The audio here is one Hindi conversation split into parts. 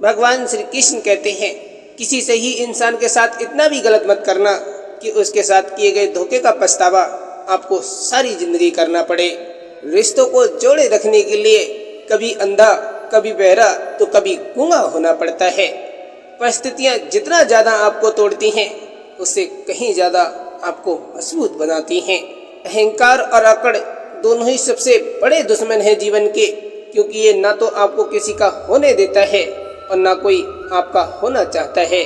भगवान श्री कृष्ण कहते हैं, किसी सही इंसान के साथ इतना भी गलत मत करना कि उसके साथ किए गए धोखे का पछतावा आपको सारी जिंदगी करना पड़े। रिश्तों को जोड़े रखने के लिए कभी अंधा, कभी बहरा तो कभी गूंगा होना पड़ता है। परिस्थितियाँ जितना ज़्यादा आपको तोड़ती हैं, उससे कहीं ज़्यादा आपको मजबूत बनाती हैं। अहंकार और अकड़ दोनों ही सबसे बड़े दुश्मन हैं जीवन के, क्योंकि ये ना तो आपको किसी का होने देता है और ना कोई आपका होना चाहता है।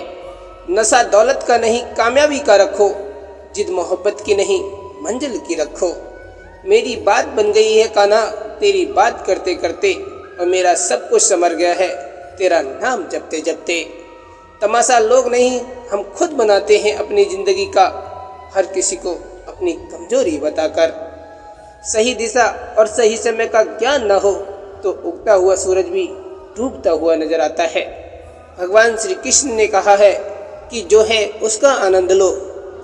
नशा दौलत का नहीं, कामयाबी का रखो। जिद मोहब्बत की नहीं, मंजिल की रखो। मेरी बात बन गई है कान्हा तेरी बात करते करते, और मेरा सब कुछ समर गया है तेरा नाम जपते जपते। तमाशा लोग नहीं, हम खुद बनाते हैं अपनी जिंदगी का, हर किसी को अपनी कमजोरी बताकर। सही दिशा और सही समय का ज्ञान न हो तो उगता हुआ सूरज भी डूबता हुआ नजर आता है। भगवान श्री कृष्ण ने कहा है कि जो है उसका आनंद लो,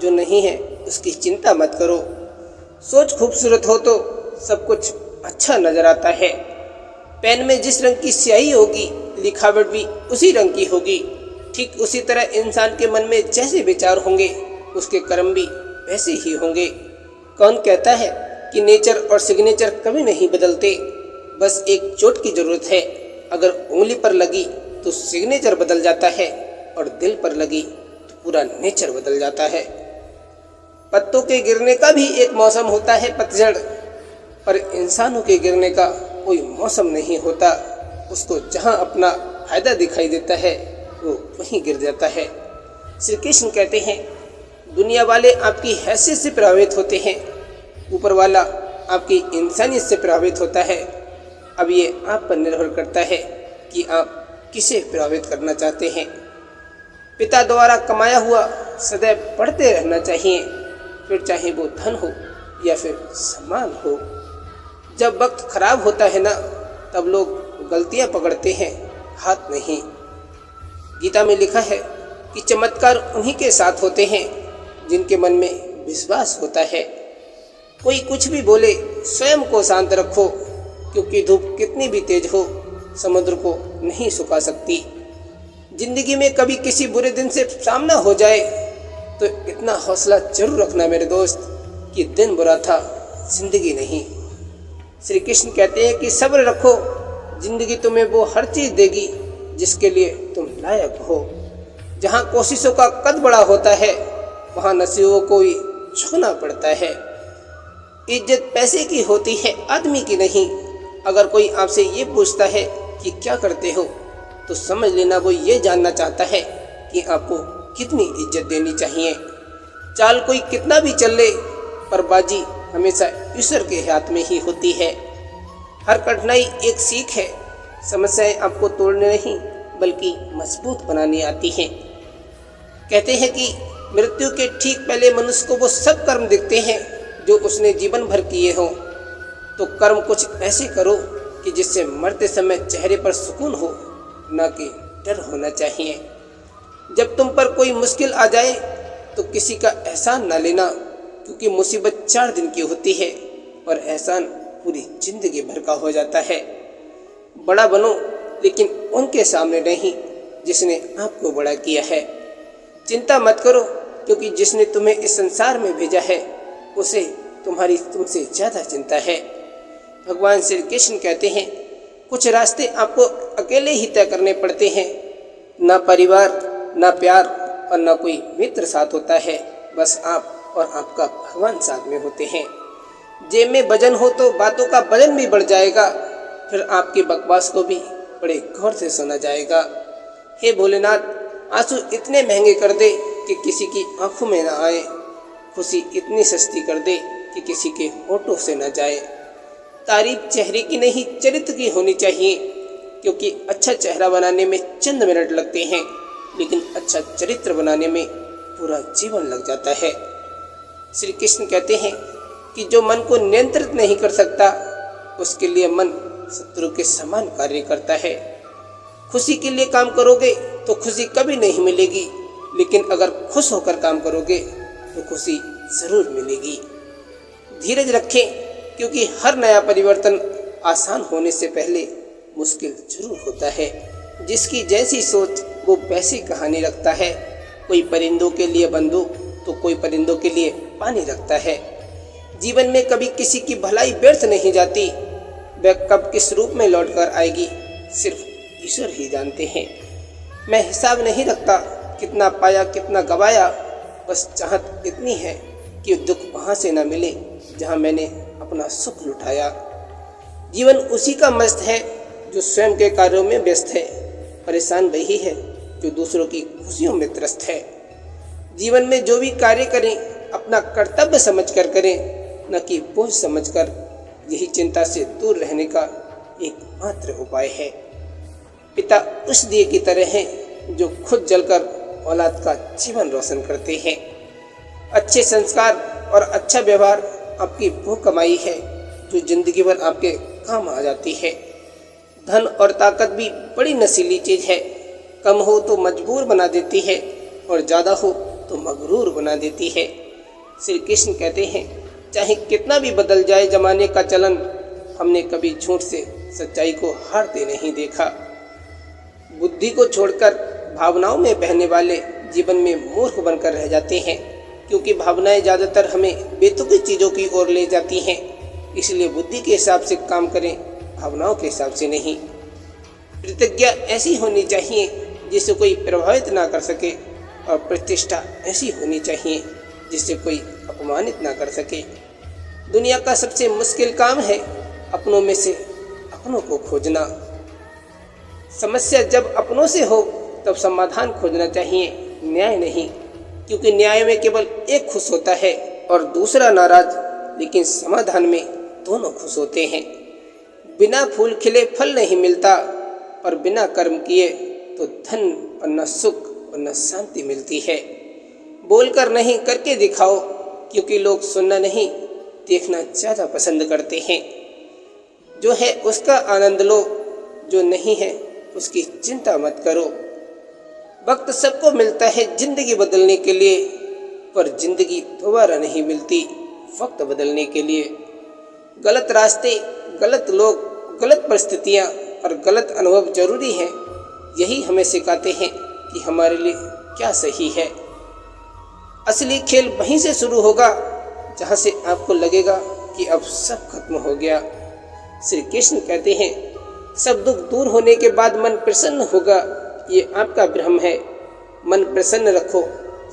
जो नहीं है उसकी चिंता मत करो। सोच खूबसूरत हो तो सब कुछ अच्छा नजर आता है। पेन में जिस रंग की स्याही होगी, लिखावट भी उसी रंग की होगी। ठीक उसी तरह इंसान के मन में जैसे विचार होंगे, उसके कर्म भी वैसे ही होंगे। कौन कहता है कि नेचर और सिग्नेचर कभी नहीं बदलते? बस एक चोट की जरूरत है। अगर उंगली पर लगी तो सिग्नेचर बदल जाता है, और दिल पर लगी तो पूरा नेचर बदल जाता है। पत्तों के गिरने का भी एक मौसम होता है, पतझड़, पर इंसानों के गिरने का कोई मौसम नहीं होता। उसको जहाँ अपना फायदा दिखाई देता है वो वहीं गिर जाता है। श्री कृष्ण कहते हैं, दुनिया वाले आपकी हैसियत से प्रभावित होते हैं, ऊपर वाला आपकी इंसानियत से प्रभावित होता है। अब ये आप पर निर्भर करता है कि आप किसे प्रभावित करना चाहते हैं। पिता द्वारा कमाया हुआ सदैव पढ़ते रहना चाहिए, फिर चाहे वो धन हो या फिर सम्मान हो। जब वक्त खराब होता है ना, तब लोग गलतियां पकड़ते हैं, हाथ नहीं। गीता में लिखा है कि चमत्कार उन्हीं के साथ होते हैं जिनके मन में विश्वास होता है। कोई कुछ भी बोले, स्वयं को शांत रखो, क्योंकि धूप कितनी भी तेज हो समुद्र को नहीं सुखा सकती। जिंदगी में कभी किसी बुरे दिन से सामना हो जाए तो इतना हौसला जरूर रखना मेरे दोस्त कि दिन बुरा था, जिंदगी नहीं। श्री कृष्ण कहते हैं कि सब्र रखो, जिंदगी तुम्हें वो हर चीज देगी जिसके लिए तुम लायक हो। जहाँ कोशिशों का कद बड़ा होता है, वहाँ नसीबों को ही झुकना पड़ता है। इज्जत पैसे की होती है, आदमी की नहीं। अगर कोई आपसे ये पूछता है कि क्या करते हो, तो समझ लेना वो ये जानना चाहता है कि आपको कितनी इज्जत देनी चाहिए। चाल कोई कितना भी चल ले, पर बाजी हमेशा ईश्वर के हाथ में ही होती है। हर कठिनाई एक सीख है। समस्याएं आपको तोड़ने नहीं बल्कि मजबूत बनाने आती हैं। कहते हैं कि मृत्यु के ठीक पहले मनुष्य को वो सब कर्म दिखते हैं जो उसने जीवन भर किए हों। तो कर्म कुछ ऐसे करो कि जिससे मरते समय चेहरे पर सुकून हो, ना कि डर होना चाहिए। जब तुम पर कोई मुश्किल आ जाए तो किसी का एहसान ना लेना, क्योंकि मुसीबत 4 दिन की होती है और एहसान पूरी जिंदगी भर का हो जाता है। बड़ा बनो, लेकिन उनके सामने नहीं जिसने आपको बड़ा किया है। चिंता मत करो, क्योंकि जिसने तुम्हें इस संसार में भेजा है उसे तुम्हारी तुमसे ज्यादा चिंता है। भगवान श्री कृष्ण कहते हैं, कुछ रास्ते आपको अकेले ही तय करने पड़ते हैं। ना परिवार, ना प्यार और ना कोई मित्र साथ होता है, बस आप और आपका भगवान साथ में होते हैं। जेब में वजन हो तो बातों का वजन भी बढ़ जाएगा, फिर आपकी बकवास को भी बड़े गौर से सुना जाएगा। हे भोलेनाथ, आंसू इतने महंगे कर दे कि किसी की आंखों में ना आए। खुशी इतनी सस्ती कर दे कि किसी के होठों से न जाए। तारीफ चेहरे की नहीं, चरित्र की होनी चाहिए, क्योंकि अच्छा चेहरा बनाने में चंद मिनट लगते हैं, लेकिन अच्छा चरित्र बनाने में पूरा जीवन लग जाता है। श्री कृष्ण कहते हैं कि जो मन को नियंत्रित नहीं कर सकता, उसके लिए मन शत्रु के समान कार्य करता है। खुशी के लिए काम करोगे तो खुशी कभी नहीं मिलेगी, लेकिन अगर खुश होकर काम करोगे तो खुशी जरूर मिलेगी। धीरज रखें, क्योंकि हर नया परिवर्तन आसान होने से पहले मुश्किल जरूर होता है। जिसकी जैसी सोच वो वैसी कहानी रखता है। कोई परिंदों के लिए बंदूक तो कोई परिंदों के लिए पानी रखता है। जीवन में कभी किसी की भलाई व्यर्थ नहीं जाती। वह कब किस रूप में लौट कर आएगी सिर्फ ईश्वर ही जानते हैं। मैं हिसाब नहीं रखता कितना पाया कितना गवाया, बस चाहत इतनी है कि दुख वहाँ से न मिले जहाँ मैंने अपना सुख लुटाया। जीवन उसी का मस्त है जो स्वयं के कार्यों में व्यस्त है। परेशान वही है जो दूसरों की खुशियों में त्रस्त है। जीवन में जो भी कार्य करें अपना कर्तव्य समझकर करें, न कि बोझ समझकर। यही चिंता से दूर रहने का एकमात्र उपाय है। पिता उस दिए की तरह हैं जो खुद जलकर औलाद का जीवन रोशन करते हैं। अच्छे संस्कार और अच्छा व्यवहार आपकी वो कमाई है जो जिंदगी भर आपके काम आ जाती है। धन और ताकत भी बड़ी नशीली चीज है। कम हो तो मजबूर बना देती है और ज़्यादा हो तो मगरूर बना देती है। श्री कृष्ण कहते हैं, चाहे कितना भी बदल जाए जमाने का चलन, हमने कभी झूठ से सच्चाई को हारते नहीं देखा। बुद्धि को छोड़कर भावनाओं में बहने वाले जीवन में मूर्ख बनकर रह जाते हैं, क्योंकि भावनाएं ज़्यादातर हमें बेतुकी चीज़ों की ओर ले जाती हैं। इसलिए बुद्धि के हिसाब से काम करें, भावनाओं के हिसाब से नहीं। प्रतिज्ञा ऐसी होनी चाहिए जिससे कोई प्रभावित ना कर सके, और प्रतिष्ठा ऐसी होनी चाहिए जिससे कोई अपमानित ना कर सके। दुनिया का सबसे मुश्किल काम है अपनों में से अपनों को खोजना। समस्या जब अपनों से हो तब समाधान खोजना चाहिए, न्याय नहीं, क्योंकि न्याय में केवल एक खुश होता है और दूसरा नाराज, लेकिन समाधान में दोनों खुश होते हैं। बिना फूल खिले फल नहीं मिलता, और बिना कर्म किए तो धन और न सुख और न शांति मिलती है। बोलकर नहीं करके दिखाओ, क्योंकि लोग सुनना नहीं देखना ज़्यादा पसंद करते हैं। जो है उसका आनंद लो, जो नहीं है उसकी चिंता मत करो। वक्त सबको मिलता है जिंदगी बदलने के लिए, पर जिंदगी दोबारा नहीं मिलती वक्त बदलने के लिए। गलत रास्ते, गलत लोग, गलत परिस्थितियाँ और गलत अनुभव जरूरी हैं। यही हमें सिखाते हैं कि हमारे लिए क्या सही है। असली खेल वहीं से शुरू होगा जहाँ से आपको लगेगा कि अब सब खत्म हो गया। श्री कृष्ण कहते हैं, सब दुख दूर होने के बाद मन प्रसन्न होगा, ये आपका भ्रम है। मन प्रसन्न रखो,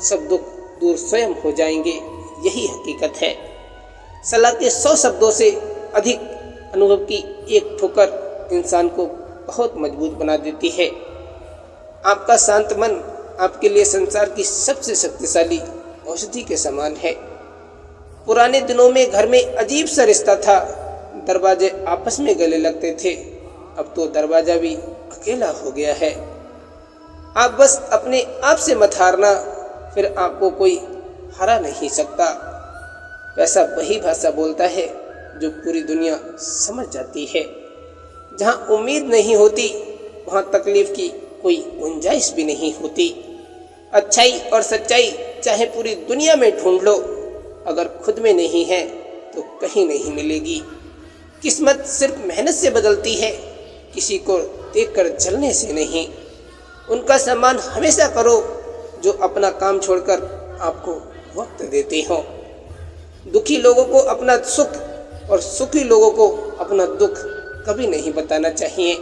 सब दुख दूर स्वयं हो जाएंगे, यही हकीकत है। सलाह के 100 शब्दों से अधिक अनुभव की एक ठोकर इंसान को बहुत मजबूत बना देती है। आपका शांत मन आपके लिए संसार की सबसे शक्तिशाली औषधि के समान है। पुराने दिनों में घर में अजीब सा रिश्ता था, दरवाजे आपस में गले लगते थे। अब तो दरवाजा भी अकेला हो गया है। आप बस अपने आप से मत हारना, फिर आपको कोई हरा नहीं सकता। वैसा वही भाषा बोलता है जो पूरी दुनिया समझ जाती है। जहाँ उम्मीद नहीं होती वहाँ तकलीफ की कोई गुंजाइश भी नहीं होती। अच्छाई और सच्चाई चाहे पूरी दुनिया में ढूंढ लो, अगर खुद में नहीं है तो कहीं नहीं मिलेगी। किस्मत सिर्फ मेहनत से बदलती है, किसी को देखकर जलने से नहीं। उनका सम्मान हमेशा करो जो अपना काम छोड़कर आपको वक्त देते हो। दुखी लोगों को अपना सुख और सुखी लोगों को अपना दुख कभी नहीं बताना चाहिए।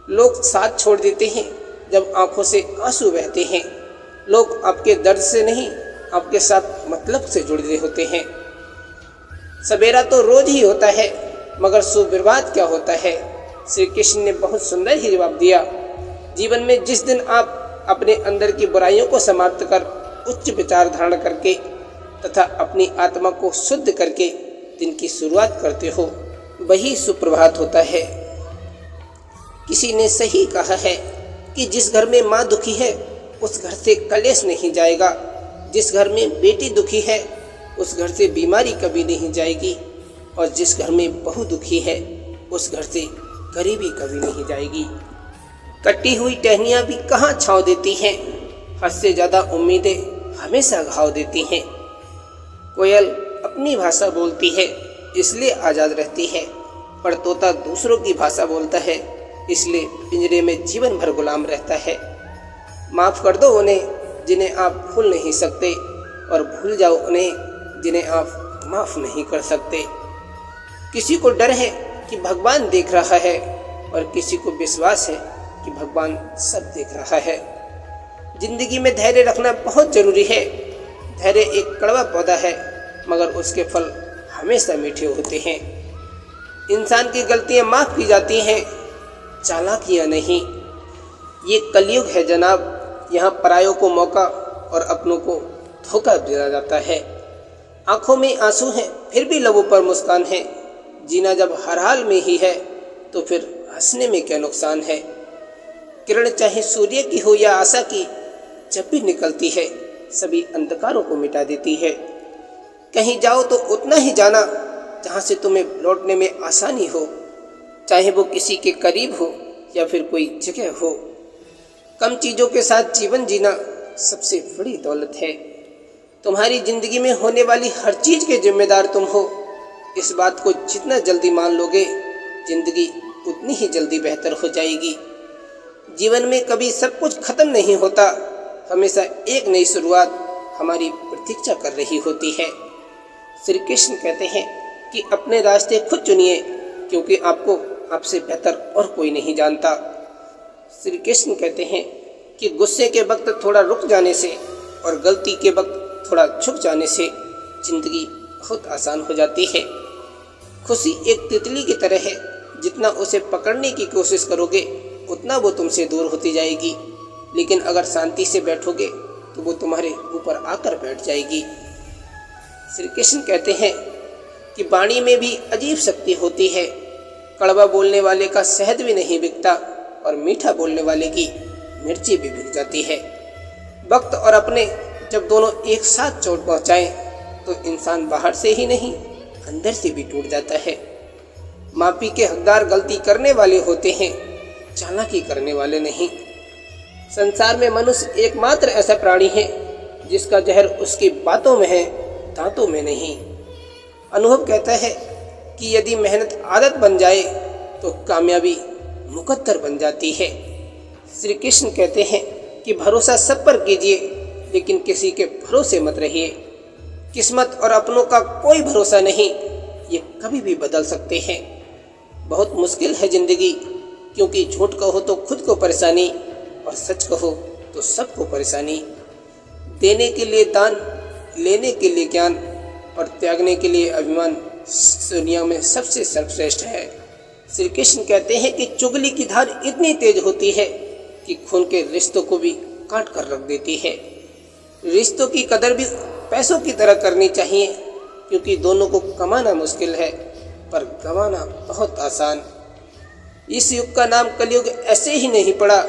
लोग साथ छोड़ देते हैं जब आंखों से आंसू बहते हैं। लोग आपके दर्द से नहीं, आपके साथ मतलब से जुड़े होते हैं। सवेरा तो रोज ही होता है, मगर सुबर्बाद क्या होता है? श्री कृष्ण ने बहुत सुंदर ही जवाब दिया। जीवन में जिस दिन आप अपने अंदर की बुराइयों को समाप्त कर उच्च विचार धारण करके तथा अपनी आत्मा को शुद्ध करके दिन की शुरुआत करते हो, वही सुप्रभात होता है। किसी ने सही कहा है कि जिस घर में माँ दुखी है उस घर से कलेश नहीं जाएगा। जिस घर में बेटी दुखी है उस घर से बीमारी कभी नहीं जाएगी। और जिस घर में बहू दुखी है उस घर से गरीबी कभी नहीं जाएगी। कटी हुई टहनियाँ भी कहाँ छाँव देती हैं, हद से ज़्यादा उम्मीदें हमेशा घाव देती हैं। कोयल अपनी भाषा बोलती है इसलिए आज़ाद रहती है, पर तोता दूसरों की भाषा बोलता है इसलिए पिंजरे में जीवन भर गुलाम रहता है। माफ़ कर दो उन्हें जिन्हें आप भूल नहीं सकते, और भूल जाओ उन्हें जिन्हें आप माफ़ नहीं कर सकते। किसी को डर है कि भगवान देख रहा है, और किसी को विश्वास है कि भगवान सब देख रहा है। जिंदगी में धैर्य रखना बहुत ज़रूरी है। धैर्य एक कड़वा पौधा है, मगर उसके फल हमेशा मीठे होते हैं। इंसान की गलतियां माफ़ की जाती हैं, चालाकियां नहीं। ये कलयुग है जनाब, यहाँ परायों को मौका और अपनों को धोखा दिया जाता है। आंखों में आंसू हैं, फिर भी लबों पर मुस्कान है। जीना जब हर हाल में ही है, तो फिर हंसने में क्या नुकसान है। किरण चाहे सूर्य की हो या आशा की, जब भी निकलती है सभी अंधकारों को मिटा देती है। कहीं जाओ तो उतना ही जाना जहाँ से तुम्हें लौटने में आसानी हो, चाहे वो किसी के करीब हो या फिर कोई जगह हो। कम चीज़ों के साथ जीवन जीना सबसे बड़ी दौलत है। तुम्हारी ज़िंदगी में होने वाली हर चीज़ के जिम्मेदार तुम हो। इस बात को जितना जल्दी मान लोगे, ज़िंदगी उतनी ही जल्दी बेहतर हो जाएगी। जीवन में कभी सब कुछ खत्म नहीं होता, हमेशा एक नई शुरुआत हमारी प्रतीक्षा कर रही होती है। श्री कृष्ण कहते हैं कि अपने रास्ते खुद चुनिए, क्योंकि आपको आपसे बेहतर और कोई नहीं जानता। श्री कृष्ण कहते हैं कि गुस्से के वक्त थोड़ा रुक जाने से और गलती के वक्त थोड़ा झुक जाने से जिंदगी बहुत आसान हो जाती है। खुशी एक तितली की तरह है, जितना उसे पकड़ने की कोशिश करोगे उतना वो तुमसे दूर होती जाएगी, लेकिन अगर शांति से बैठोगे तो वो तुम्हारे ऊपर आकर बैठ जाएगी। श्री कृष्ण कहते हैं कि वाणी में भी अजीब शक्ति होती है। कड़वा बोलने वाले का शहद भी नहीं बिकता, और मीठा बोलने वाले की मिर्ची भी बिक जाती है। वक्त और अपने जब दोनों एक साथ चोट पहुँचाएं, तो इंसान बाहर से ही नहीं अंदर से भी टूट जाता है। माफ़ी के हकदार गलती करने वाले होते हैं, चालाकी करने वाले नहीं। संसार में मनुष्य एकमात्र ऐसा प्राणी है जिसका जहर उसकी बातों में है, दांतों में नहीं। अनुभव कहता है कि यदि मेहनत आदत बन जाए तो कामयाबी मुकद्दर बन जाती है। श्री कृष्ण कहते हैं कि भरोसा सब पर कीजिए, लेकिन किसी के भरोसे मत रहिए। किस्मत और अपनों का कोई भरोसा नहीं, ये कभी भी बदल सकते हैं। बहुत मुश्किल है ज़िंदगी, क्योंकि झूठ कहो तो खुद को परेशानी, और सच कहो तो सबको परेशानी। देने के लिए दान, लेने के लिए ज्ञान, और त्यागने के लिए अभिमान दुनिया में सबसे सर्वश्रेष्ठ है। श्री कृष्ण कहते हैं कि चुगली की धार इतनी तेज होती है कि खून के रिश्तों को भी काट कर रख देती है। रिश्तों की कदर भी पैसों की तरह करनी चाहिए, क्योंकि दोनों को कमाना मुश्किल है पर गंवाना बहुत आसान। इस युग का नाम कलयुग ऐसे ही नहीं पड़ा।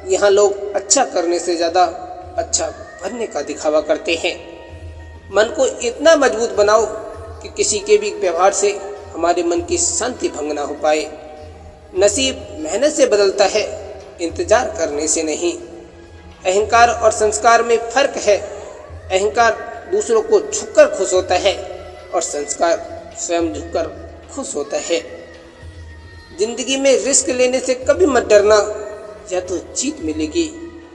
यहाँ लोग अच्छा करने से ज़्यादा अच्छा बनने का दिखावा करते हैं। मन को इतना मजबूत बनाओ कि किसी के भी व्यवहार से हमारे मन की शांति भंग ना हो पाए। नसीब मेहनत से बदलता है, इंतजार करने से नहीं। अहंकार और संस्कार में फर्क है। अहंकार दूसरों को झुककर खुश होता है, और संस्कार स्वयं झुककर खुश होता है। जिंदगी में रिस्क लेने से कभी मत डरना, या तो जीत मिलेगी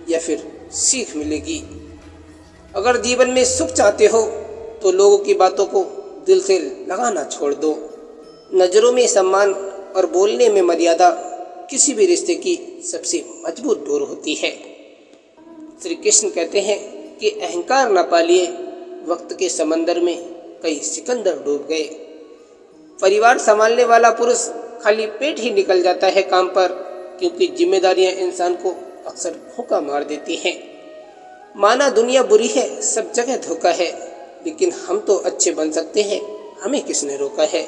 या फिर सीख मिलेगी। अगर जीवन में सुख चाहते हो तो लोगों की बातों को दिल से लगाना छोड़ दो। नज़रों में सम्मान और बोलने में मर्यादा किसी भी रिश्ते की सबसे मजबूत डोर होती है। श्री कृष्ण कहते हैं कि अहंकार न पालिए, वक्त के समंदर में कई सिकंदर डूब गए। परिवार संभालने वाला पुरुष खाली पेट ही निकल जाता है काम पर, क्योंकि जिम्मेदारियां इंसान को अक्सर भूखा मार देती हैं। माना दुनिया बुरी है, सब जगह धोखा है, लेकिन हम तो अच्छे बन सकते हैं, हमें किसने रोका है।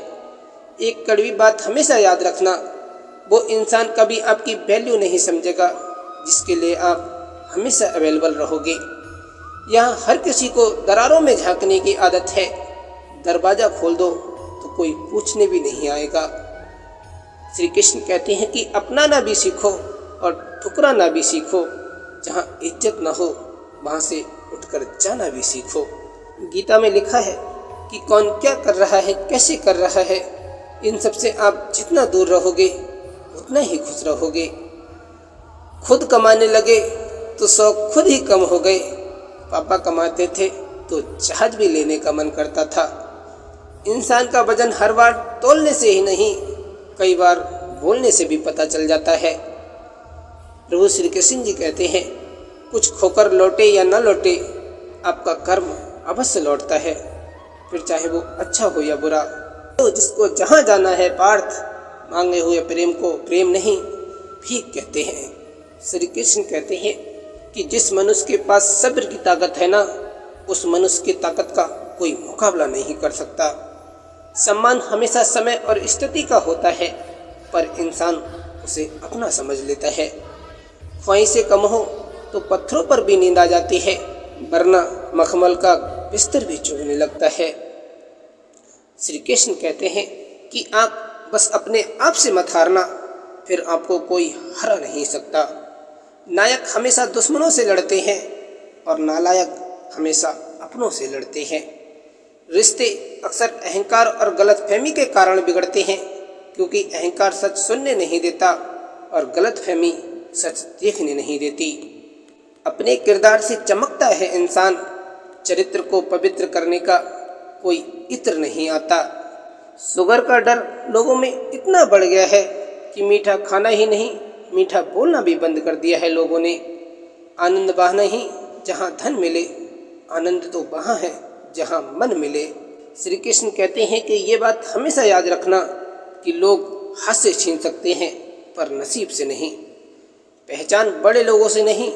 एक कड़वी बात हमेशा याद रखना, वो इंसान कभी आपकी वैल्यू नहीं समझेगा जिसके लिए आप हमेशा अवेलेबल रहोगे। यहाँ हर किसी को दरारों में झांकने की आदत है। दरवाज़ा खोल दो तो कोई पूछने भी नहीं आएगा। श्री कृष्ण कहते हैं कि अपनाना भी सीखो और ठुकराना भी सीखो। जहाँ इज्जत न हो वहाँ से उठकर जाना भी सीखो। गीता में लिखा है कि कौन क्या कर रहा है, कैसे कर रहा है, इन सब से आप जितना दूर रहोगे उतना ही खुश रहोगे। खुद कमाने लगे तो शौक खुद ही कम हो गए। पापा कमाते थे तो जहाज भी लेने का मन करता था। इंसान का वजन हर बार तोलने से ही नहीं, कई बार बोलने से भी पता चल जाता है। प्रभु श्री कृष्ण जी कहते हैं, कुछ खोकर लौटे या न लौटे, आपका कर्म अवश्य लौटता है, फिर चाहे वो अच्छा हो या बुरा। तो जिसको जहाँ जाना है पार्थ, मांगे हुए प्रेम को प्रेम नहीं भीख कहते हैं। श्री कृष्ण कहते हैं कि जिस मनुष्य के पास सब्र की ताकत है ना, उस मनुष्य की ताकत का कोई मुकाबला नहीं कर सकता। सम्मान हमेशा समय और स्थिति का होता है, पर इंसान उसे अपना समझ लेता है। ख्वाहिशें कम हो तो पत्थरों पर भी नींद आ जाती है, वरना मखमल का बिस्तर भी चुभने लगता है। श्री कृष्ण कहते हैं कि आप बस अपने आप से मत हारना, फिर आपको कोई हरा नहीं सकता। नायक हमेशा दुश्मनों से लड़ते हैं और नालायक हमेशा अपनों से लड़ते हैं। रिश्ते अक्सर अहंकार और गलतफहमी के कारण बिगड़ते हैं, क्योंकि अहंकार सच सुनने नहीं देता और गलतफहमी सच देखने नहीं देती। अपने किरदार से चमकता है इंसान, चरित्र को पवित्र करने का कोई इत्र नहीं आता। शुगर का डर लोगों में इतना बढ़ गया है कि मीठा खाना ही नहीं, मीठा बोलना भी बंद कर दिया है लोगों ने। आनंद वहाँ नहीं जहाँ धन मिले, आनंद तो वहाँ है जहाँ मन मिले। श्री कृष्ण कहते हैं कि ये बात हमेशा याद रखना कि लोग हाथ से छीन सकते हैं पर नसीब से नहीं। पहचान बड़े लोगों से नहीं,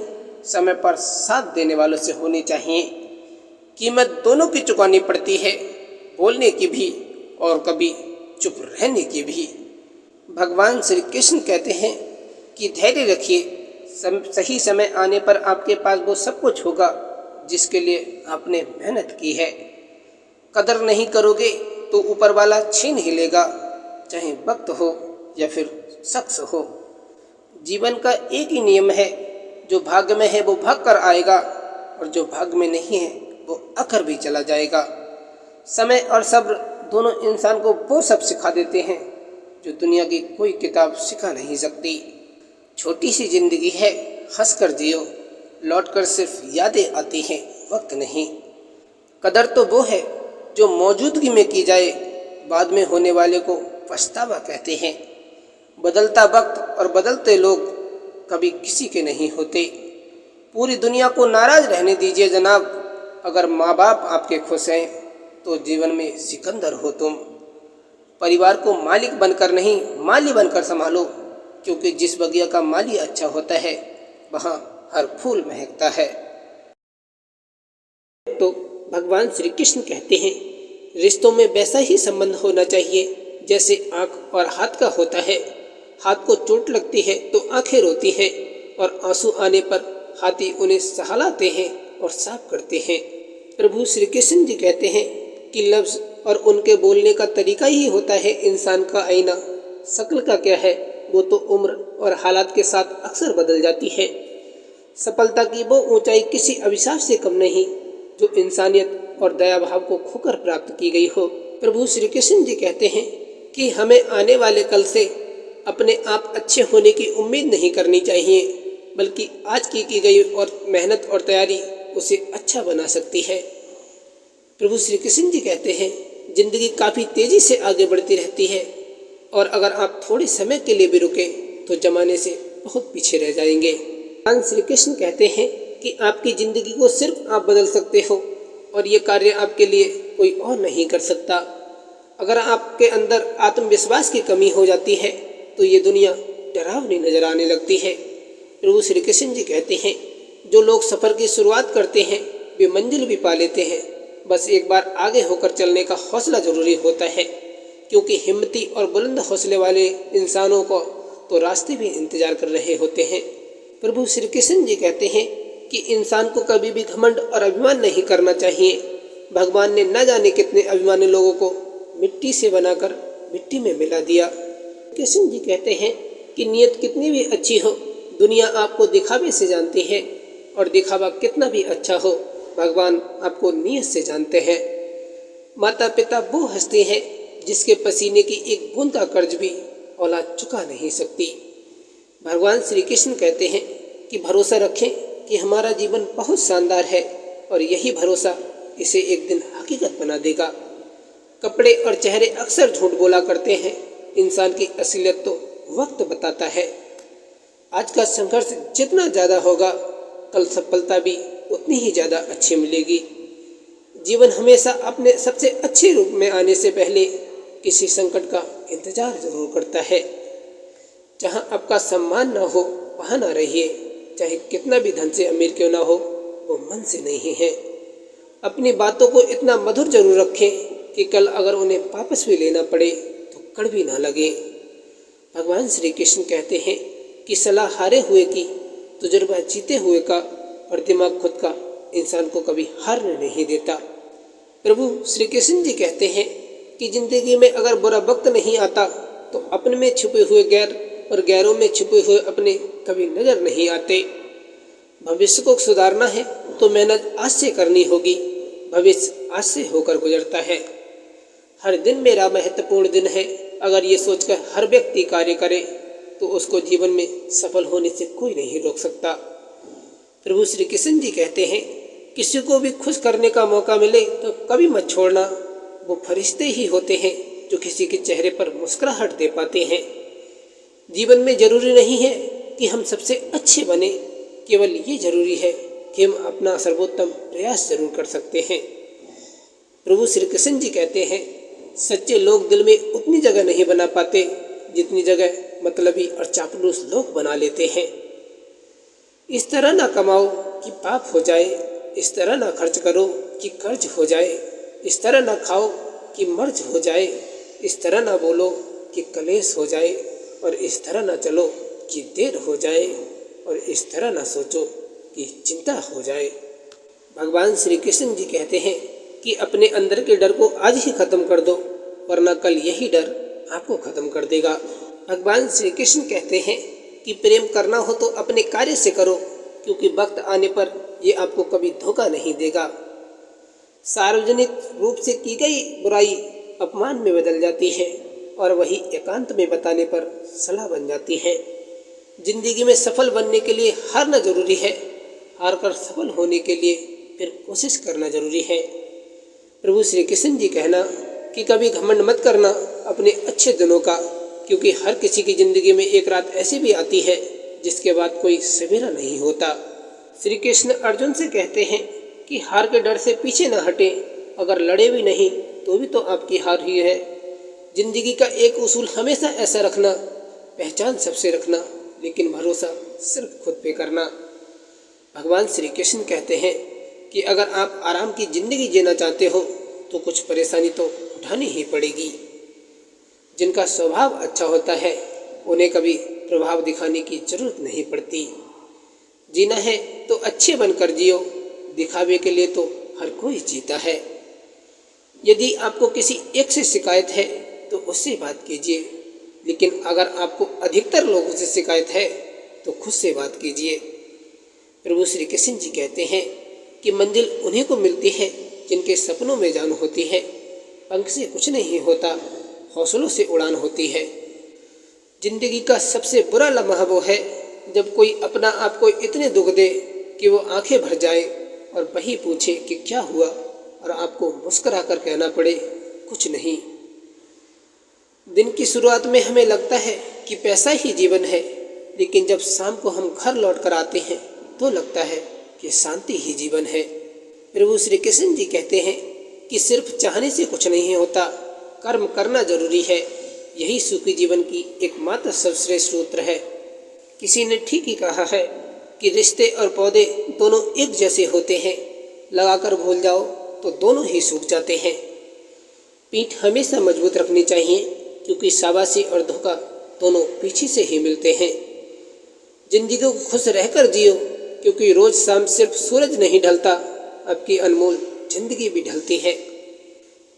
समय पर साथ देने वालों से होनी चाहिए। कीमत दोनों की चुकानी पड़ती है, बोलने की भी और कभी चुप रहने की भी। भगवान श्री कृष्ण कहते हैं कि धैर्य रखिए, सही समय आने पर आपके पास वो सब कुछ होगा जिसके लिए आपने मेहनत की है। कदर नहीं करोगे तो ऊपर वाला छीन ही लेगा, चाहे वक्त हो या फिर शख्स हो। जीवन का एक ही नियम है, जो भाग्य में है वो भाग कर आएगा और जो भाग्य में नहीं है वो आकर भी चला जाएगा। समय और सब्र दोनों इंसान को वो सब सिखा देते हैं जो दुनिया की कोई किताब सिखा नहीं सकती। छोटी सी जिंदगी है, हंसकर जियो, लौटकर सिर्फ यादें आती हैं, वक्त नहीं। कदर तो वो है जो मौजूदगी में की जाए, बाद में होने वाले को पछतावा कहते हैं। बदलता वक्त और बदलते लोग कभी किसी के नहीं होते। पूरी दुनिया को नाराज रहने दीजिए जनाब, अगर माँ बाप आपके खुश हैं तो जीवन में सिकंदर हो तुम। परिवार को मालिक बनकर नहीं, माली बनकर संभालो, क्योंकि जिस बगिया का माली अच्छा होता है वहाँ हर फूल महकता है। तो भगवान श्री कृष्ण कहते हैं, रिश्तों में वैसा ही संबंध होना चाहिए जैसे आँख और हाथ का होता है। हाथ को चोट लगती है तो आंखें रोती हैं और आंसू आने पर हाथी उन्हें सहलाते हैं और साफ करते हैं। प्रभु श्री कृष्ण जी कहते हैं कि लफ्ज़ और उनके बोलने का तरीका ही होता है इंसान का आईना। शक्ल का क्या है, वो तो उम्र और हालात के साथ अक्सर बदल जाती है। सफलता की वो ऊंचाई किसी अभिशाप से कम नहीं जो इंसानियत और दया भाव को खोकर प्राप्त की गई हो। प्रभु श्री कृष्ण जी कहते हैं कि हमें आने वाले कल से अपने आप अच्छे होने की उम्मीद नहीं करनी चाहिए, बल्कि आज की गई और मेहनत और तैयारी उसे अच्छा बना सकती है। प्रभु श्री कृष्ण जी कहते हैं, जिंदगी काफ़ी तेज़ी से आगे बढ़ती रहती है और अगर आप थोड़े समय के लिए भी रुके तो जमाने से बहुत पीछे रह जाएंगे। भगवान श्री कृष्ण कहते हैं कि आपकी ज़िंदगी को सिर्फ आप बदल सकते हो और ये कार्य आपके लिए कोई और नहीं कर सकता। अगर आपके अंदर आत्मविश्वास की कमी हो जाती है तो ये दुनिया डरावनी नजर आने लगती है। प्रभु श्री कृष्ण जी कहते हैं, जो लोग सफ़र की शुरुआत करते हैं वे मंजिल भी पा लेते हैं, बस एक बार आगे होकर चलने का हौसला ज़रूरी होता है, क्योंकि हिम्मती और बुलंद हौसले वाले इंसानों को तो रास्ते भी इंतजार कर रहे होते हैं। प्रभु श्री कृष्ण जी कहते हैं कि इंसान को कभी भी घमंड और अभिमान नहीं करना चाहिए। भगवान ने न जाने कितने अभिमानी लोगों को मिट्टी से बनाकर मिट्टी में मिला दिया। कृष्ण जी कहते हैं कि नियत कितनी भी अच्छी हो, दुनिया आपको दिखावे से जानती है, और दिखावा कितना भी अच्छा हो, भगवान आपको नियत से जानते हैं। माता पिता वो हस्ती है जिसके पसीने की एक बूंद का कर्ज भी औलाद चुका नहीं सकती। भगवान श्री कृष्ण कहते हैं कि भरोसा रखें कि हमारा जीवन बहुत शानदार है और यही भरोसा इसे एक दिन हकीकत बना देगा। कपड़े और चेहरे अक्सर झूठ बोला करते हैं, इंसान की असलियत तो वक्त बताता है। आज का संघर्ष जितना ज़्यादा होगा, कल सफलता भी उतनी ही ज़्यादा अच्छी मिलेगी। जीवन हमेशा अपने सबसे अच्छे रूप में आने से पहले किसी संकट का इंतजार जरूर करता है। जहाँ आपका सम्मान ना हो वहाँ ना रहिए, चाहे कितना भी धन से अमीर क्यों ना हो, वो मन से नहीं है। अपनी बातों को इतना मधुर जरूर रखें कि कल अगर उन्हें वापस भी लेना पड़े तो कड़वी ना लगे। भगवान श्री कृष्ण कहते हैं कि सलाह हारे हुए की, तजुर्बा जीते हुए का और दिमाग खुद का इंसान को कभी हारने नहीं देता। प्रभु श्री कृष्ण जी कहते हैं कि जिंदगी में अगर बुरा वक्त नहीं आता तो अपने में छुपे हुए गैर और गैरों में छुपे हुए अपने कभी नजर नहीं आते। भविष्य को सुधारना है तो मेहनत आज से करनी होगी, भविष्य आज से होकर गुजरता है। हर दिन मेरा महत्वपूर्ण दिन है, अगर ये सोचकर हर व्यक्ति कार्य करे तो उसको जीवन में सफल होने से कोई नहीं रोक सकता। प्रभु श्री कृष्ण जी कहते हैं किसी को भी खुश करने का मौका मिले तो कभी मत छोड़ना। वो फरिश्ते ही होते हैं जो किसी के चेहरे पर मुस्कुराहट दे पाते हैं। जीवन में जरूरी नहीं है कि हम सबसे अच्छे बने, केवल ये जरूरी है कि हम अपना सर्वोत्तम प्रयास जरूर कर सकते हैं। प्रभु श्री कृष्ण जी कहते हैं सच्चे लोग दिल में उतनी जगह नहीं बना पाते जितनी जगह मतलबी और चापलूस लोग बना लेते हैं। इस तरह ना कमाओ कि पाप हो जाए, इस तरह ना खर्च करो कि कर्ज हो जाए, इस तरह ना खाओ कि मर्ज हो जाए, इस तरह ना बोलो कि कलेश हो जाए, और इस तरह ना चलो कि देर हो जाए, और इस तरह ना सोचो कि चिंता हो जाए। भगवान श्री कृष्ण जी कहते हैं कि अपने अंदर के डर को आज ही खत्म कर दो, वरना कल यही डर आपको खत्म कर देगा। भगवान श्री कृष्ण कहते हैं कि प्रेम करना हो तो अपने कार्य से करो, क्योंकि वक्त आने पर ये आपको कभी धोखा नहीं देगा। सार्वजनिक रूप से की गई बुराई अपमान में बदल जाती है और वही एकांत में बताने पर सलाह बन जाती है। जिंदगी में सफल बनने के लिए हारना जरूरी है, हार कर सफल होने के लिए फिर कोशिश करना जरूरी है। प्रभु श्री कृष्ण जी कहना कि कभी घमंड मत करना अपने अच्छे दिनों का, क्योंकि हर किसी की जिंदगी में एक रात ऐसी भी आती है जिसके बाद कोई सवेरा नहीं होता। श्री कृष्ण अर्जुन से कहते हैं कि हार के डर से पीछे न हटे, अगर लड़े भी नहीं तो भी तो आपकी हार ही है। जिंदगी का एक उसूल हमेशा ऐसा रखना, पहचान सबसे रखना, लेकिन भरोसा सिर्फ खुद पे करना। भगवान श्री कृष्ण कहते हैं कि अगर आप आराम की जिंदगी जीना चाहते हो तो कुछ परेशानी तो उठानी ही पड़ेगी। जिनका स्वभाव अच्छा होता है उन्हें कभी प्रभाव दिखाने की जरूरत नहीं पड़ती। जीना है तो अच्छे बनकर जियो, दिखावे के लिए तो हर कोई जीता है। यदि आपको किसी एक से शिकायत है तो उससे बात कीजिए, लेकिन अगर आपको अधिकतर लोगों से शिकायत है तो खुद से बात कीजिए। प्रभु श्री कृष्ण जी कहते हैं कि मंजिल उन्हीं को मिलती है जिनके सपनों में जान होती है। पंख से कुछ नहीं होता, हौसलों से उड़ान होती है। जिंदगी का सबसे बुरा लम्हा वो है जब कोई अपना आप को इतने दुख दे कि वो आंखें भर जाए और वही पूछे कि क्या हुआ, और आपको मुस्कुरा कर कहना पड़े कुछ नहीं। दिन की शुरुआत में हमें लगता है कि पैसा ही जीवन है, लेकिन जब शाम को हम घर लौट कर आते हैं तो लगता है कि शांति ही जीवन है। प्रभु श्री कृष्ण जी कहते हैं कि सिर्फ चाहने से कुछ नहीं होता, कर्म करना जरूरी है। यही सुखी जीवन की एकमात्र सर्वश्रेष्ठ सूत्र है। किसी ने ठीक ही कहा है कि रिश्ते और पौधे दोनों एक जैसे होते हैं, लगाकर भूल जाओ तो दोनों ही सूख जाते हैं। पीठ हमेशा मजबूत रखनी चाहिए, क्योंकि शाबाशी और धोखा दोनों पीछे से ही मिलते हैं। जिंदगी को खुश रहकर जियो, क्योंकि रोज शाम सिर्फ सूरज नहीं ढलता, आपकी अनमोल जिंदगी भी ढलती है।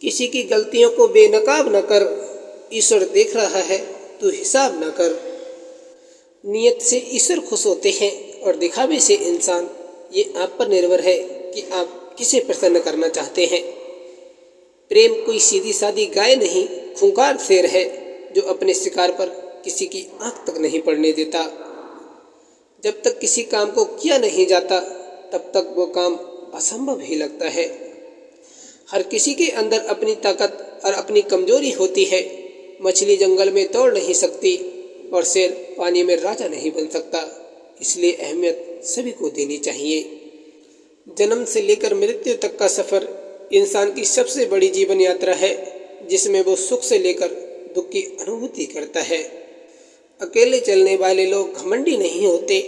किसी की गलतियों को बेनकाब न कर, ईश्वर देख रहा है तू हिसाब न कर। नियत से ईश्वर खुश होते हैं और दिखावे से इंसान। ये आप पर निर्भर है कि आप किसे प्रसन्न करना चाहते हैं। प्रेम कोई सीधी सादी गाय नहीं, खूंखार शेर है जो अपने शिकार पर किसी की आंख तक नहीं पड़ने देता। जब तक किसी काम को किया नहीं जाता तब तक वो काम असंभव ही लगता है। हर किसी के अंदर अपनी ताकत और अपनी कमजोरी होती है। मछली जंगल में दौड़ नहीं सकती और शेर पानी में राजा नहीं बन सकता। इसलिए अहमियत सभी को देनी चाहिए। जन्म से लेकर मृत्यु तक का सफ़र इंसान की सबसे बड़ी जीवन यात्रा है, जिसमें वो सुख से लेकर दुख की अनुभूति करता है। अकेले चलने वाले लोग घमंडी नहीं होते,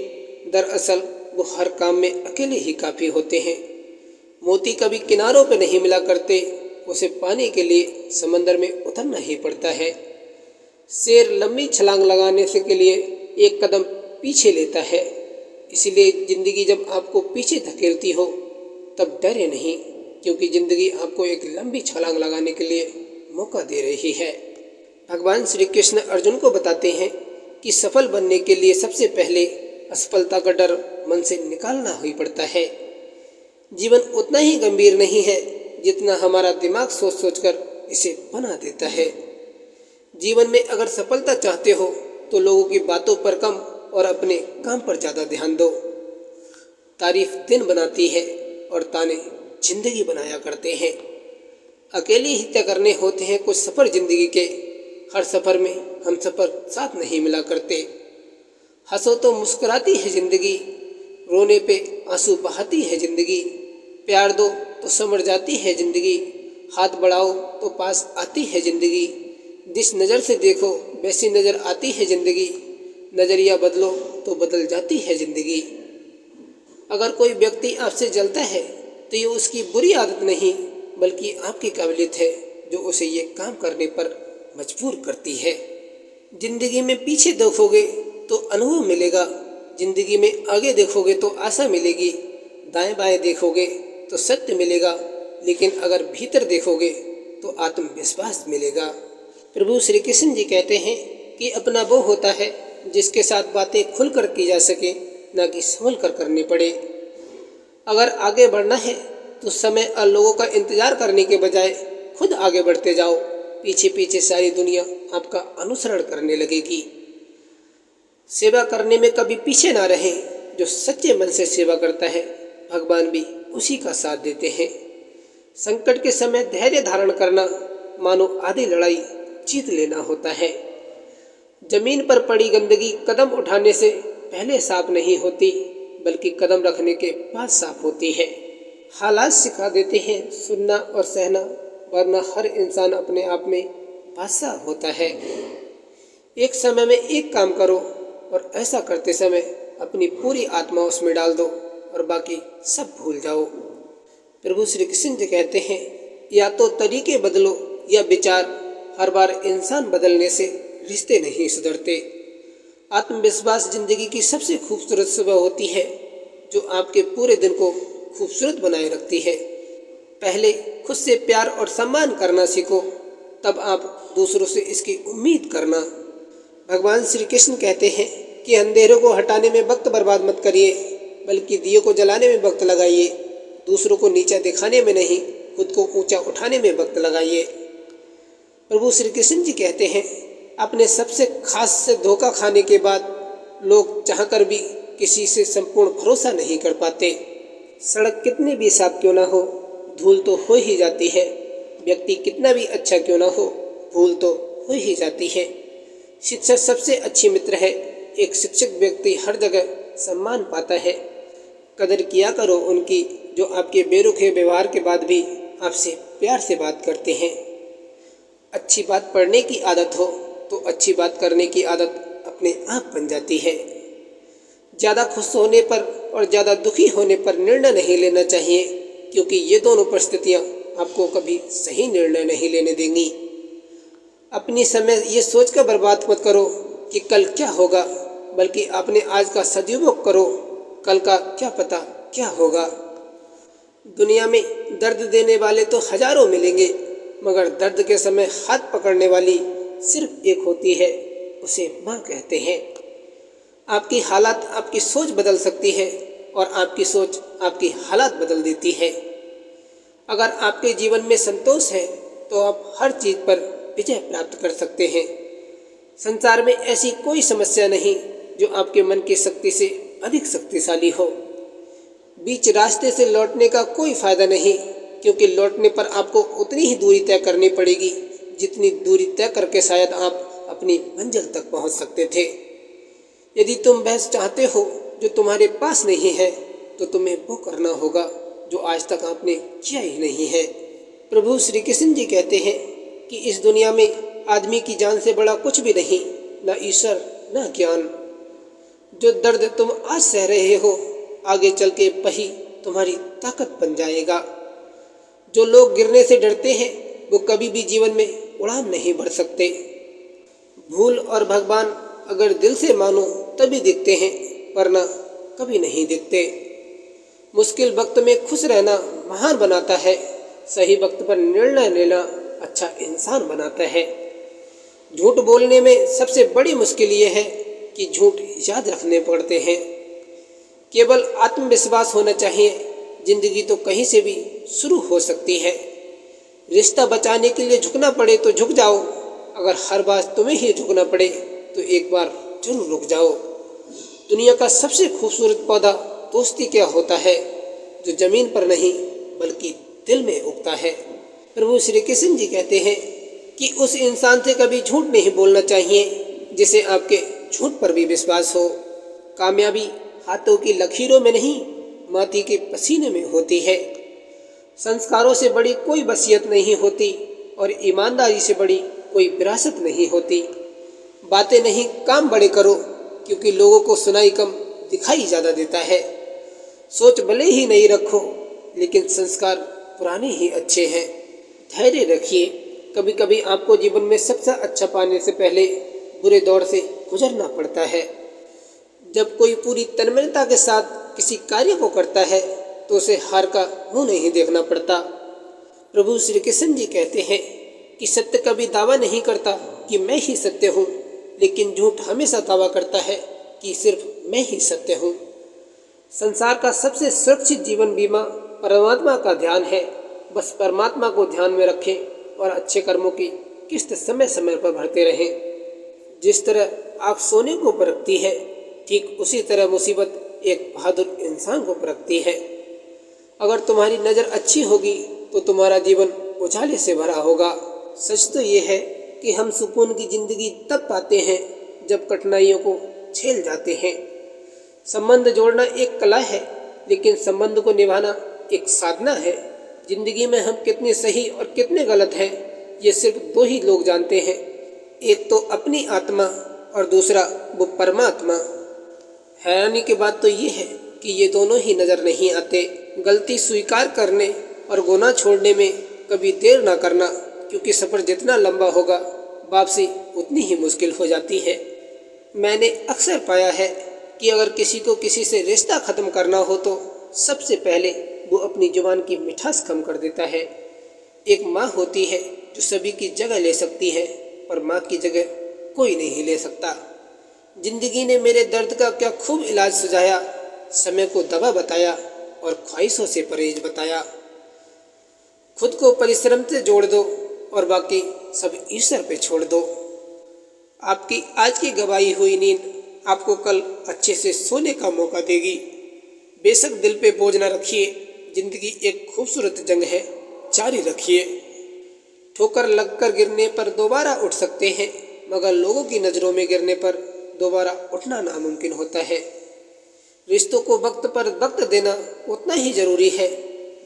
दरअसल वो हर काम में अकेले ही काफ़ी होते हैं। मोती कभी किनारों पर नहीं मिला करते, उसे पाने के लिए समंदर में उतरना ही पड़ता है। शेर लंबी छलांग लगाने से के लिए एक कदम पीछे लेता है। इसलिए ज़िंदगी जब आपको पीछे धकेलती हो तब डरे नहीं, क्योंकि ज़िंदगी आपको एक लंबी छलांग लगाने के लिए मौका दे रही है। भगवान श्री कृष्ण अर्जुन को बताते हैं कि सफल बनने के लिए सबसे पहले असफलता का डर मन से निकालना ही पड़ता है। जीवन उतना ही गंभीर नहीं है जितना हमारा दिमाग सोच सोचकर इसे बना देता है। जीवन में अगर सफलता चाहते हो तो लोगों की बातों पर कम और अपने काम पर ज़्यादा ध्यान दो। तारीफ दिन बनाती है और ताने जिंदगी बनाया करते हैं। अकेले ही तय करने होते हैं कुछ सफ़र जिंदगी के। हर सफ़र में हम सफ़र साथ नहीं मिला करते। हंसो तो मुस्कुराती है ज़िंदगी, रोने पे आंसू बहाती है ज़िंदगी। प्यार दो तो संवर जाती है ज़िंदगी, हाथ बढ़ाओ तो पास आती है ज़िंदगी। जिस नज़र से देखो वैसी नज़र आती है ज़िंदगी, नज़रिया बदलो तो बदल जाती है ज़िंदगी। अगर कोई व्यक्ति आपसे जलता है तो ये उसकी बुरी आदत नहीं, बल्कि आपकी काबिलियत है जो उसे ये काम करने पर मजबूर करती है। ज़िंदगी में पीछे देखोगे तो अनुभव मिलेगा, ज़िंदगी में आगे देखोगे तो आशा मिलेगी, दाएं बाएं देखोगे तो सत्य मिलेगा, लेकिन अगर भीतर देखोगे तो आत्मविश्वास मिलेगा। प्रभु श्री कृष्ण जी कहते हैं कि अपना वो होता है जिसके साथ बातें खुलकर की जा सके, ना कि संभल कर करनी पड़े। अगर आगे बढ़ना है तो समय और लोगों का इंतजार करने के बजाय खुद आगे बढ़ते जाओ। पीछे पीछे सारी दुनिया आपका अनुसरण करने लगेगी। सेवा करने में कभी पीछे ना रहें। जो सच्चे मन से सेवा करता है भगवान भी उसी का साथ देते हैं। संकट के समय धैर्य धारण करना मानो आधी लड़ाई जीत लेना होता है। जमीन पर पड़ी गंदगी कदम उठाने से पहले साफ नहीं होती, बल्कि कदम रखने के बाद साफ होती है। हालात सिखा देते हैं सुनना और सहना, वरना हर इंसान अपने आप में बादशाह होता है। एक समय में एक काम करो और ऐसा करते समय अपनी पूरी आत्मा उसमें डाल दो और बाकी सब भूल जाओ। प्रभु श्री कृष्ण जी कहते हैं, या तो तरीके बदलो या विचार। हर बार इंसान बदलने से रिश्ते नहीं सुधरते। आत्मविश्वास जिंदगी की सबसे खूबसूरत सुबह होती है, जो आपके पूरे दिन को खूबसूरत बनाए रखती है। पहले खुद से प्यार और सम्मान करना सीखो, तब आप दूसरों से इसकी उम्मीद करना। भगवान श्री कृष्ण कहते हैं कि अंधेरों को हटाने में वक्त बर्बाद मत करिए, बल्कि दिए को जलाने में वक्त लगाइए। दूसरों को नीचा दिखाने में नहीं, खुद को ऊंचा उठाने में वक्त लगाइए। प्रभु श्री कृष्ण जी कहते हैं, अपने सबसे खास से धोखा खाने के बाद लोग चाहकर भी किसी से संपूर्ण भरोसा नहीं कर पाते। सड़क कितनी भी साफ क्यों ना हो, धूल तो हो ही जाती है। व्यक्ति कितना भी अच्छा क्यों ना हो, भूल तो हो ही जाती है। शिक्षक सबसे अच्छी मित्र है। एक शिक्षक व्यक्ति हर जगह सम्मान पाता है। कदर किया करो उनकी जो आपके बेरुखे व्यवहार के बाद भी आपसे प्यार से बात करते हैं। अच्छी बात पढ़ने की आदत हो तो अच्छी बात करने की आदत अपने आप बन जाती है। ज़्यादा खुश होने पर और ज़्यादा दुखी होने पर निर्णय नहीं लेना चाहिए, क्योंकि ये दोनों परिस्थितियाँ आपको कभी सही निर्णय नहीं लेने देंगी। अपनी समय ये सोचकर बर्बाद मत करो कि कल क्या होगा, बल्कि अपने आज का सदुपयोग करो, कल का क्या पता क्या होगा। दुनिया में दर्द देने वाले तो हजारों मिलेंगे, मगर दर्द के समय हाथ पकड़ने वाली सिर्फ एक होती है, उसे माँ कहते हैं। आपकी हालात आपकी सोच बदल सकती है और आपकी सोच आपकी हालात बदल देती है। अगर आपके जीवन में संतोष है तो आप हर चीज़ पर विजय प्राप्त कर सकते हैं। संसार में ऐसी कोई समस्या नहीं जो आपके मन की शक्ति से अधिक शक्तिशाली हो। बीच रास्ते से लौटने का कोई फायदा नहीं, क्योंकि लौटने पर आपको उतनी ही दूरी तय करनी पड़ेगी जितनी दूरी तय करके शायद आप अपनी मंजिल तक पहुंच सकते थे। यदि तुम वह चाहते हो जो तुम्हारे पास नहीं है, तो तुम्हें वो करना होगा जो आज तक आपने किया ही नहीं है। प्रभु श्री कृष्ण जी कहते हैं कि इस दुनिया में आदमी की जान से बड़ा कुछ भी नहीं, न ईश्वर न ज्ञान। जो दर्द तुम आज सह रहे हो, आगे चल के वही तुम्हारी ताकत बन जाएगा। जो लोग गिरने से डरते हैं, वो कभी भी जीवन में उड़ान नहीं भर सकते। भूल और भगवान अगर दिल से मानो तभी दिखते हैं, वरना कभी नहीं दिखते। मुश्किल वक्त में खुश रहना महान बनाता है, सही वक्त पर निर्णय लेना अच्छा इंसान बनाता है। झूठ बोलने में सबसे बड़ी मुश्किल ये है कि झूठ याद रखने पड़ते हैं। केवल आत्मविश्वास होना चाहिए, जिंदगी तो कहीं से भी शुरू हो सकती है। रिश्ता बचाने के लिए झुकना पड़े तो झुक जाओ, अगर हर बार तुम्हें ही झुकना पड़े तो एक बार जरूर रुक जाओ। दुनिया का सबसे खूबसूरत पौधा दोस्ती क्या होता है, जो जमीन पर नहीं बल्कि दिल में उगता है। प्रभु श्री कृष्ण जी कहते हैं कि उस इंसान से कभी झूठ नहीं बोलना चाहिए जिसे आपके झूठ पर भी विश्वास हो। कामयाबी हाथों की लकीरों में नहीं, माटी के पसीने में होती है। संस्कारों से बड़ी कोई वसीयत नहीं होती और ईमानदारी से बड़ी कोई विरासत नहीं होती। बातें नहीं, काम बड़े करो, क्योंकि लोगों को सुनाई कम दिखाई ज़्यादा देता है। सोच भले ही नहीं रखो, लेकिन संस्कार पुराने ही अच्छे हैं। धैर्य रखिए, कभी कभी आपको जीवन में सबसे अच्छा पाने से पहले बुरे दौर से गुजरना पड़ता है। जब कोई पूरी तन्मयता के साथ किसी कार्य को करता है तो उसे हार का मुंह नहीं देखना पड़ता। प्रभु श्री कृष्ण जी कहते हैं कि सत्य कभी दावा नहीं करता कि मैं ही सत्य हूँ, लेकिन झूठ हमेशा दावा करता है कि सिर्फ मैं ही सत्य हूँ। संसार का सबसे सुरक्षित जीवन बीमा परमात्मा का ध्यान है। बस परमात्मा को ध्यान में रखें और अच्छे कर्मों की किस्त समय समय पर भरते रहें। जिस तरह आग सोने को परखती है, ठीक उसी तरह मुसीबत एक बहादुर इंसान को परखती है। अगर तुम्हारी नज़र अच्छी होगी तो तुम्हारा जीवन उजाले से भरा होगा। सच तो ये है कि हम सुकून की ज़िंदगी तब पाते हैं जब कठिनाइयों को झेल जाते हैं। संबंध जोड़ना एक कला है, लेकिन संबंध को निभाना एक साधना है। जिंदगी में हम कितने सही और कितने गलत हैं, ये सिर्फ दो ही लोग जानते हैं। एक तो अपनी आत्मा और दूसरा वो परमात्मा। हैरानी की बात तो ये है कि ये दोनों ही नज़र नहीं आते। गलती स्वीकार करने और गुनाह छोड़ने में कभी देर ना करना, क्योंकि सफ़र जितना लंबा होगा वापसी उतनी ही मुश्किल हो जाती है। मैंने अक्सर पाया है कि अगर किसी को किसी से रिश्ता ख़त्म करना हो तो सबसे पहले वो अपनी जुबान की मिठास कम कर देता है। एक माँ होती है जो सभी की जगह ले सकती है, पर माँ की जगह कोई नहीं ले सकता। जिंदगी ने मेरे दर्द का क्या खूब इलाज सुझाया, समय को दवा बताया और ख्वाहिशों से परहेज बताया। खुद को परिश्रम से जोड़ दो और बाकी सब ईश्वर पे छोड़ दो। आपकी आज की गवाई हुई नींद आपको कल अच्छे से सोने का मौका देगी। बेशक दिल पे बोझ न रखिए, जिंदगी एक खूबसूरत जंग है, जारी रखिए। ठोकर लगकर गिरने पर दोबारा उठ सकते हैं, मगर लोगों की नज़रों में गिरने पर दोबारा उठना नामुमकिन होता है। रिश्तों को वक्त पर वक्त देना उतना ही ज़रूरी है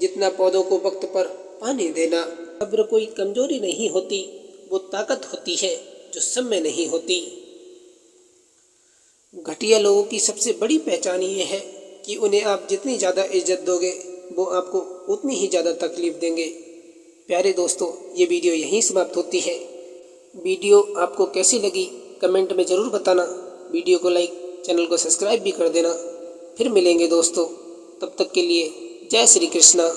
जितना पौधों को वक्त पर पानी देना। सब्र कोई कमजोरी नहीं होती, वो ताकत होती है जो सब में नहीं होती। घटिया लोगों की सबसे बड़ी पहचान ये है कि उन्हें आप जितनी ज़्यादा इज्जत दोगे वो आपको उतनी ही ज़्यादा तकलीफ़ देंगे। प्यारे दोस्तों, ये वीडियो यहीं समाप्त होती है। वीडियो आपको कैसी लगी कमेंट में ज़रूर बताना। वीडियो को लाइक, चैनल को सब्सक्राइब भी कर देना। फिर मिलेंगे दोस्तों, तब तक के लिए जय श्री कृष्णा।